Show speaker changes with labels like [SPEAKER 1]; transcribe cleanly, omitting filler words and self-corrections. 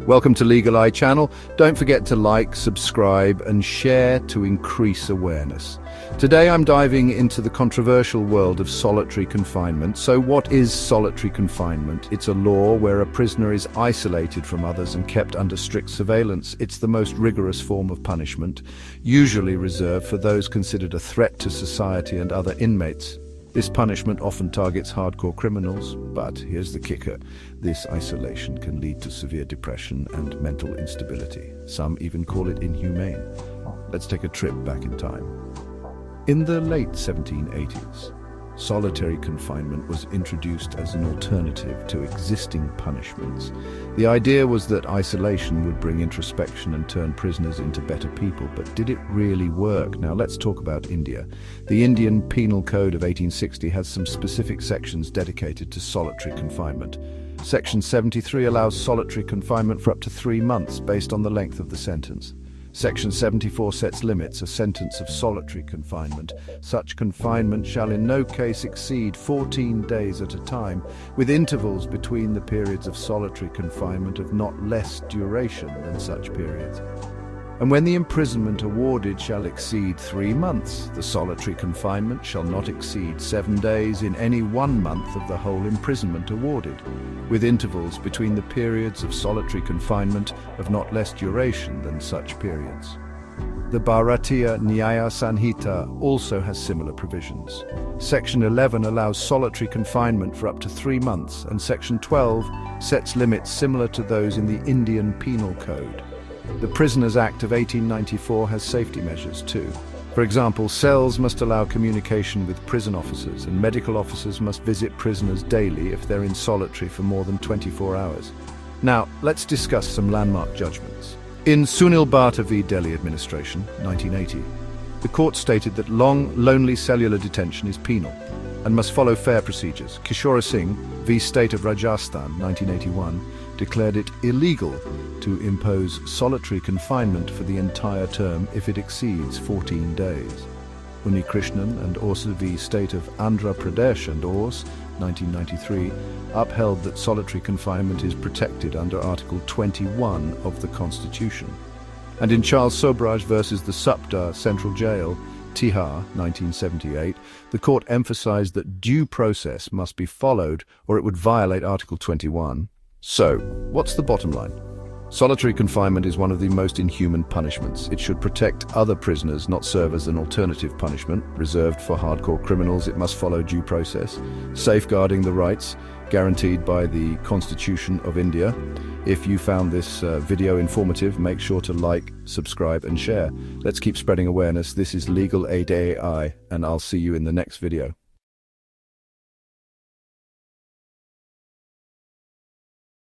[SPEAKER 1] Welcome to LEGALAAI channel. Don't forget to like, subscribe and share to increase awareness. Today I'm diving into the controversial world of solitary confinement. So what is solitary confinement? It's a law where a prisoner is isolated from others and kept under strict surveillance. It's the most rigorous form of punishment, usually reserved for those considered a threat to society and other inmates. This punishment often targets hardcore criminals, but here's the kicker. This isolation can lead to severe depression and mental instability. Some even call it inhumane. Let's take a trip back in time. In the late 1780s, solitary confinement was introduced as an alternative to existing punishments. The idea was that isolation would bring introspection and turn prisoners into better people, but did it really work? Now let's talk about India. The Indian Penal Code of 1860 has some specific sections dedicated to solitary confinement. Section 73 allows solitary confinement for up to 3 months based on the length of the sentence. Section 74 sets limits: a sentence of solitary confinement. Such confinement shall in no case exceed 14 days at a time, with intervals between the periods of solitary confinement of not less duration than such periods. And when the imprisonment awarded shall exceed 3 months, the solitary confinement shall not exceed 7 days in any 1 month of the whole imprisonment awarded, with intervals between the periods of solitary confinement of not less duration than such periods. The Bharatiya Nyaya Sanhita also has similar provisions. Section 11 allows solitary confinement for up to 3 months, and Section 12 sets limits similar to those in the Indian Penal Code. The Prisoners Act of 1894 has safety measures too. For example, cells must allow communication with prison officers, and medical officers must visit prisoners daily if they're in solitary for more than 24 hours. Now, let's discuss some landmark judgments. In Sunil Bhatta v. Delhi Administration, 1980, the court stated that long, lonely cellular detention is penal and must follow fair procedures. Kishore Singh v. State of Rajasthan, 1981, declared it illegal to impose solitary confinement for the entire term if it exceeds 14 days. Unnikrishnan and Orsa v. State of Andhra Pradesh and Ors, 1993, upheld that solitary confinement is protected under Article 21 of the Constitution. And in Charles Sobraj versus the Supta Central Jail, Tihar, 1978, the court emphasized that due process must be followed or it would violate Article 21. So, what's the bottom line? Solitary confinement is one of the most inhuman punishments. It should protect other prisoners, not serve as an alternative punishment reserved for hardcore criminals. It must follow due process, safeguarding the rights guaranteed by the Constitution of India. If you found this video informative, make sure to like, subscribe and share. Let's keep spreading awareness. This is LEGALAAI, and I'll see you in the next video.